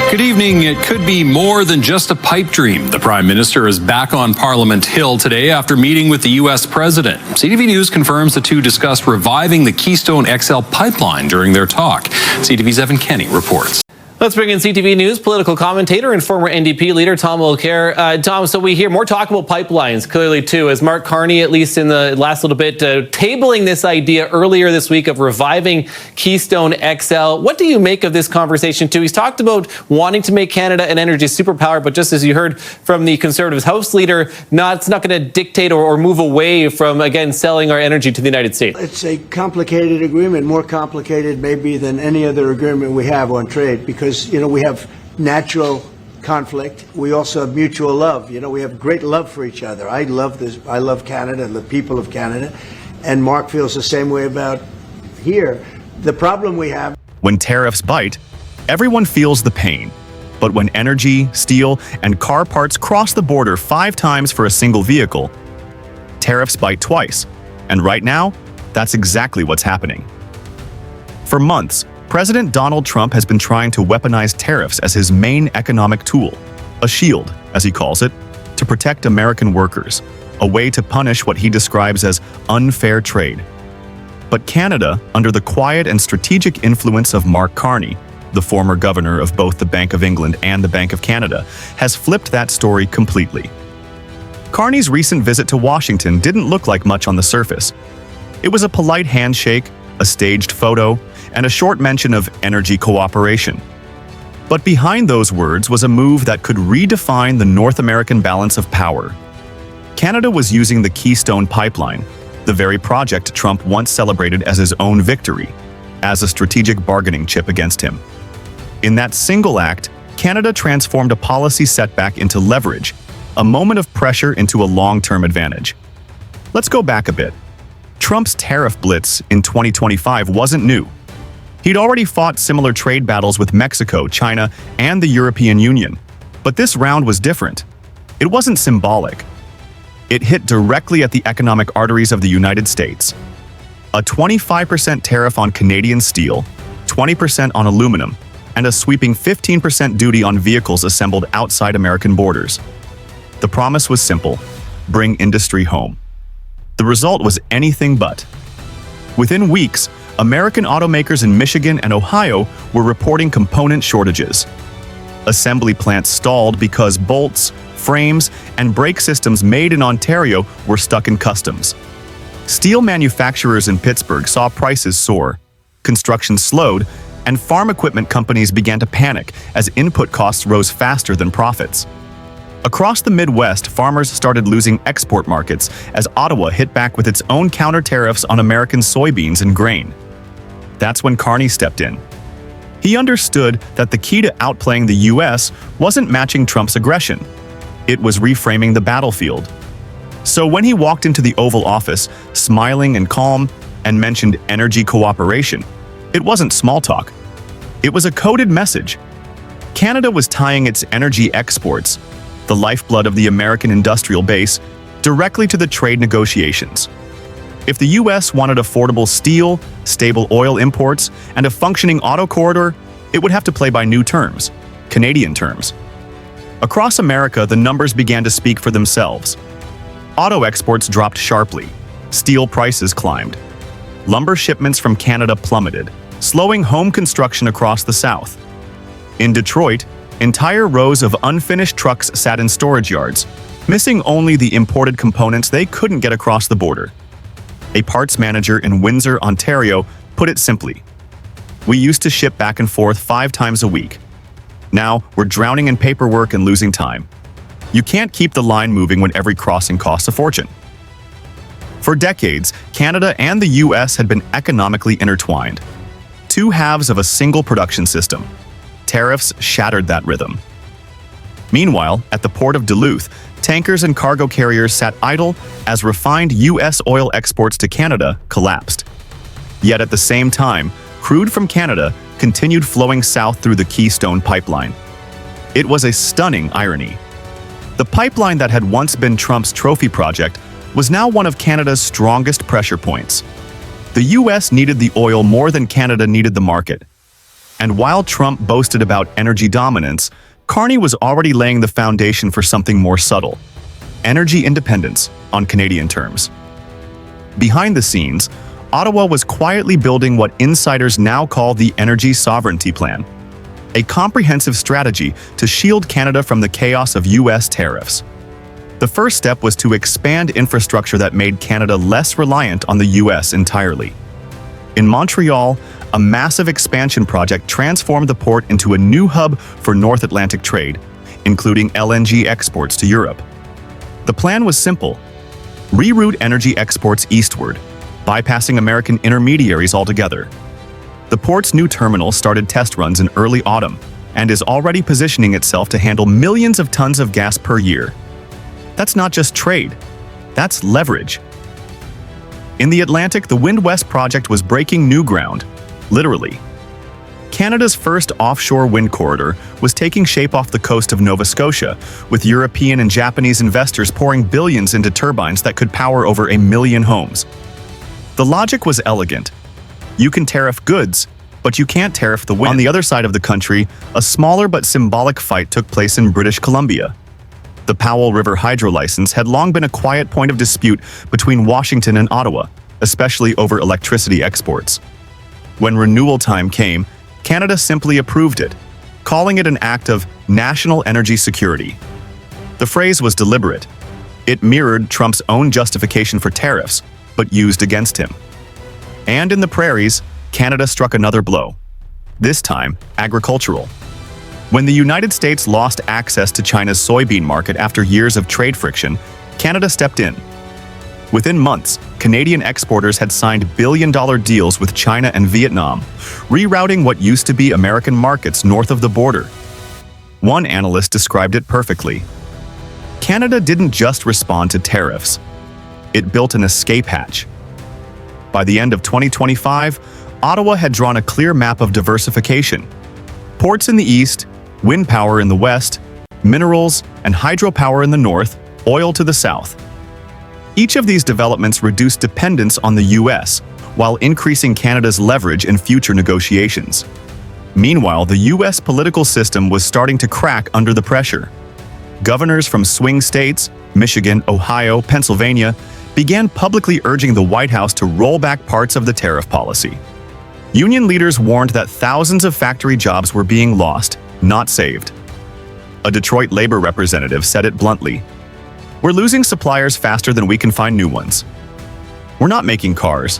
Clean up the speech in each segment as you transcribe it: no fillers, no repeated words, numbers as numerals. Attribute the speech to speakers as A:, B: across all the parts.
A: Good evening. It could be more than just a pipe dream. The Prime Minister is back on Parliament Hill today after meeting with the U.S. President. CTV News confirms the two discussed reviving the Keystone XL pipeline during their talk. CTV's Evan Kenny reports.
B: Let's bring in CTV News political commentator and former NDP leader Tom Mulcair. Tom, so we hear more talk about pipelines, clearly, too, as Mark Carney, at least in the last little bit, tabling this idea earlier this week of reviving Keystone XL. What do you make of this conversation, too? He's talked about wanting to make Canada an energy superpower, but just as you heard from the Conservatives House leader, it's not going to dictate or move away from, again, selling our energy to the United States.
C: It's a complicated agreement, more complicated maybe than any other agreement we have on trade, because we have natural conflict. We also have mutual love. We have great love for each other. I love this. I love Canada, the people of Canada, and Mark feels the same way about here. The problem we have:
D: when tariffs bite, everyone feels the pain. But when energy, steel, and car parts cross the border 5 times for a single vehicle, tariffs bite twice. And right now, that's exactly what's happening. For months, President Donald Trump has been trying to weaponize tariffs as his main economic tool, a shield, as he calls it, to protect American workers, a way to punish what he describes as unfair trade. But Canada, under the quiet and strategic influence of Mark Carney, the former governor of both the Bank of England and the Bank of Canada, has flipped that story completely. Carney's recent visit to Washington didn't look like much on the surface. It was a polite handshake, a staged photo, and a short mention of energy cooperation. But behind those words was a move that could redefine the North American balance of power. Canada was using the Keystone pipeline, the very project Trump once celebrated as his own victory, as a strategic bargaining chip against him. In that single act, Canada transformed a policy setback into leverage, a moment of pressure into a long-term advantage. Let's go back a bit. Trump's tariff blitz in 2025 wasn't new. He'd already fought similar trade battles with Mexico, China, and the European Union. But this round was different. It wasn't symbolic. It hit directly at the economic arteries of the United States. A 25% tariff on Canadian steel, 20% on aluminum, and a sweeping 15% duty on vehicles assembled outside American borders. The promise was simple: bring industry home. The result was anything but. Within weeks, American automakers in Michigan and Ohio were reporting component shortages. Assembly plants stalled because bolts, frames, and brake systems made in Ontario were stuck in customs. Steel manufacturers in Pittsburgh saw prices soar, construction slowed, and farm equipment companies began to panic as input costs rose faster than profits. Across the Midwest, farmers started losing export markets as Ottawa hit back with its own counter tariffs on American soybeans and grain. That's when Carney stepped in. He understood that the key to outplaying the U.S. wasn't matching Trump's aggression. It was reframing the battlefield. So when he walked into the Oval Office, smiling and calm, and mentioned energy cooperation, it wasn't small talk. It was a coded message. Canada was tying its energy exports, the lifeblood of the American industrial base, directly to the trade negotiations. If the U.S. wanted affordable steel, stable oil imports, and a functioning auto corridor, it would have to play by new terms, Canadian terms. Across America, the numbers began to speak for themselves. Auto exports dropped sharply. Steel prices climbed. Lumber shipments from Canada plummeted, slowing home construction across the South. In Detroit, entire rows of unfinished trucks sat in storage yards, missing only the imported components they couldn't get across the border. A parts manager in Windsor, Ontario, put it simply: "We used to ship back and forth 5 times a week. Now we're drowning in paperwork and losing time. You can't keep the line moving when every crossing costs a fortune." For decades, Canada and the U.S. had been economically intertwined. Two halves of a single production system. Tariffs shattered that rhythm. Meanwhile, at the port of Duluth, tankers and cargo carriers sat idle as refined U.S. oil exports to Canada collapsed. Yet at the same time, crude from Canada continued flowing south through the Keystone pipeline. It was a stunning irony. The pipeline that had once been Trump's trophy project was now one of Canada's strongest pressure points. The U.S. needed the oil more than Canada needed the market. And while Trump boasted about energy dominance, Carney was already laying the foundation for something more subtle: energy independence on Canadian terms. Behind the scenes, Ottawa was quietly building what insiders now call the Energy Sovereignty Plan, a comprehensive strategy to shield Canada from the chaos of U.S. tariffs. The first step was to expand infrastructure that made Canada less reliant on the U.S. entirely. In Montreal, a massive expansion project transformed the port into a new hub for North Atlantic trade, including LNG exports to Europe. The plan was simple: reroute energy exports eastward, bypassing American intermediaries altogether. The port's new terminal started test runs in early autumn and is already positioning itself to handle millions of tons of gas per year. That's not just trade, that's leverage. In the Atlantic, the Wind West project was breaking new ground, literally. Canada's first offshore wind corridor was taking shape off the coast of Nova Scotia, with European and Japanese investors pouring billions into turbines that could power over 1 million homes. The logic was elegant. You can tariff goods, but you can't tariff the wind. On the other side of the country, a smaller but symbolic fight took place in British Columbia. The Powell River hydro license had long been a quiet point of dispute between Washington and Ottawa, especially over electricity exports. When renewal time came, Canada simply approved it, calling it an act of national energy security. The phrase was deliberate. It mirrored Trump's own justification for tariffs, but used against him. And in the prairies, Canada struck another blow, this time agricultural. When the United States lost access to China's soybean market after years of trade friction, Canada stepped in. Within months, Canadian exporters had signed billion-dollar deals with China and Vietnam, rerouting what used to be American markets north of the border. One analyst described it perfectly. Canada didn't just respond to tariffs. It built an escape hatch. By the end of 2025, Ottawa had drawn a clear map of diversification. Ports in the east, wind power in the west, minerals and hydropower in the north, oil to the south. Each of these developments reduced dependence on the U.S., while increasing Canada's leverage in future negotiations. Meanwhile, the U.S. political system was starting to crack under the pressure. Governors from swing states, Michigan, Ohio, Pennsylvania, began publicly urging the White House to roll back parts of the tariff policy. Union leaders warned that thousands of factory jobs were being lost, not saved. A Detroit labor representative said it bluntly: "We're losing suppliers faster than we can find new ones. We're not making cars.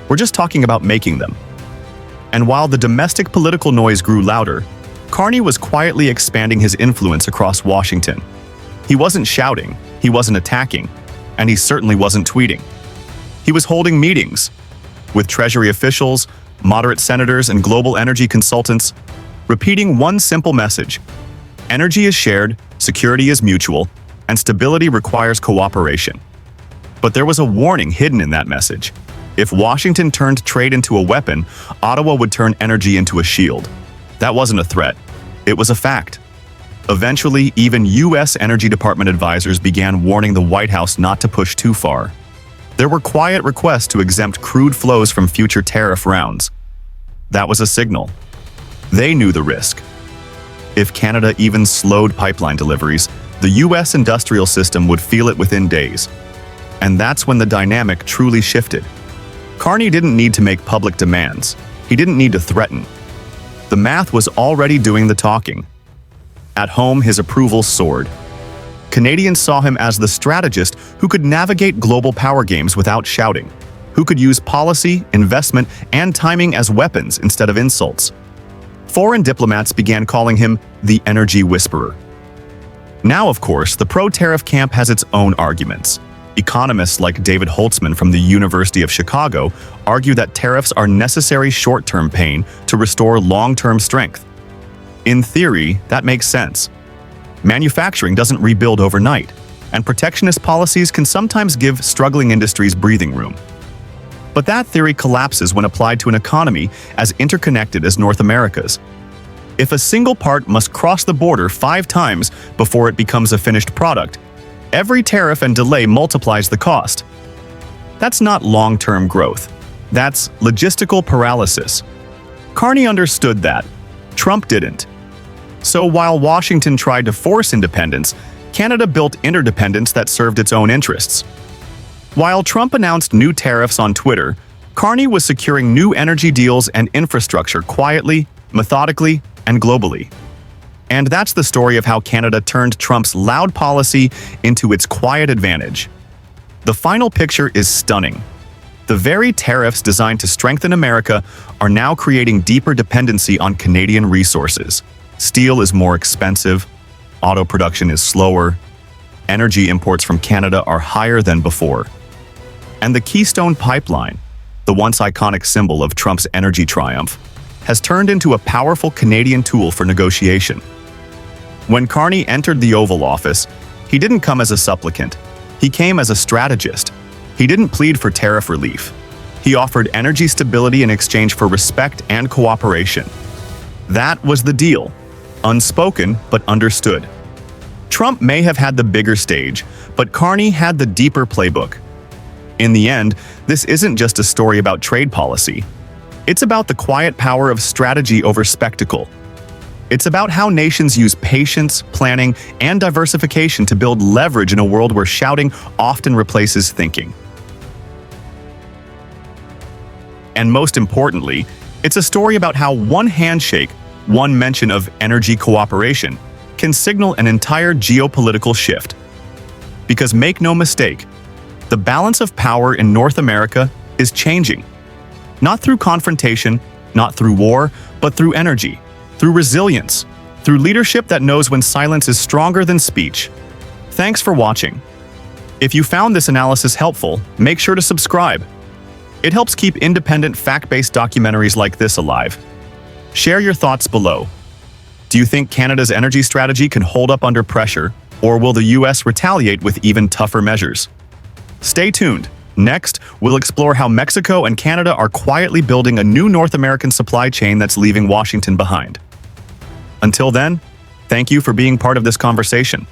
D: We're just talking about making them." And while the domestic political noise grew louder, Carney was quietly expanding his influence across Washington. He wasn't shouting, he wasn't attacking, and he certainly wasn't tweeting. He was holding meetings with Treasury officials, moderate senators, and global energy consultants, repeating one simple message: energy is shared, security is mutual, and stability requires cooperation. But there was a warning hidden in that message. If Washington turned trade into a weapon, Ottawa would turn energy into a shield. That wasn't a threat. It was a fact. Eventually, even U.S. Energy Department advisors began warning the White House not to push too far. There were quiet requests to exempt crude flows from future tariff rounds. That was a signal. They knew the risk. If Canada even slowed pipeline deliveries, the U.S. industrial system would feel it within days. And that's when the dynamic truly shifted. Carney didn't need to make public demands. He didn't need to threaten. The math was already doing the talking. At home, his approval soared. Canadians saw him as the strategist who could navigate global power games without shouting, who could use policy, investment, and timing as weapons instead of insults. Foreign diplomats began calling him the energy whisperer. Now, of course, the pro-tariff camp has its own arguments. Economists like David Holtzman from the University of Chicago argue that tariffs are necessary short-term pain to restore long-term strength. In theory, that makes sense. Manufacturing doesn't rebuild overnight, and protectionist policies can sometimes give struggling industries breathing room. But that theory collapses when applied to an economy as interconnected as North America's. If a single part must cross the border 5 times before it becomes a finished product, every tariff and delay multiplies the cost. That's not long-term growth. That's logistical paralysis. Carney understood that. Trump didn't. So while Washington tried to force independence, Canada built interdependence that served its own interests. While Trump announced new tariffs on Twitter, Carney was securing new energy deals and infrastructure quietly, methodically, and globally. And that's the story of how Canada turned Trump's loud policy into its quiet advantage. The final picture is stunning. The very tariffs designed to strengthen America are now creating deeper dependency on Canadian resources. Steel is more expensive, auto production is slower, energy imports from Canada are higher than before. And the Keystone pipeline, the once iconic symbol of Trump's energy triumph, has turned into a powerful Canadian tool for negotiation. When Carney entered the Oval Office, he didn't come as a supplicant. He came as a strategist. He didn't plead for tariff relief. He offered energy stability in exchange for respect and cooperation. That was the deal. Unspoken, but understood. Trump may have had the bigger stage, but Carney had the deeper playbook. In the end, this isn't just a story about trade policy. It's about the quiet power of strategy over spectacle. It's about how nations use patience, planning, and diversification to build leverage in a world where shouting often replaces thinking. And most importantly, it's a story about how one handshake, one mention of energy cooperation, can signal an entire geopolitical shift. Because make no mistake, the balance of power in North America is changing. Not through confrontation, not through war, but through energy, through resilience, through leadership that knows when silence is stronger than speech. Thanks for watching. If you found this analysis helpful, make sure to subscribe. It helps keep independent, fact-based documentaries like this alive. Share your thoughts below. Do you think Canada's energy strategy can hold up under pressure, or will the US retaliate with even tougher measures? Stay tuned. Next, we'll explore how Mexico and Canada are quietly building a new North American supply chain that's leaving Washington behind. Until then, thank you for being part of this conversation.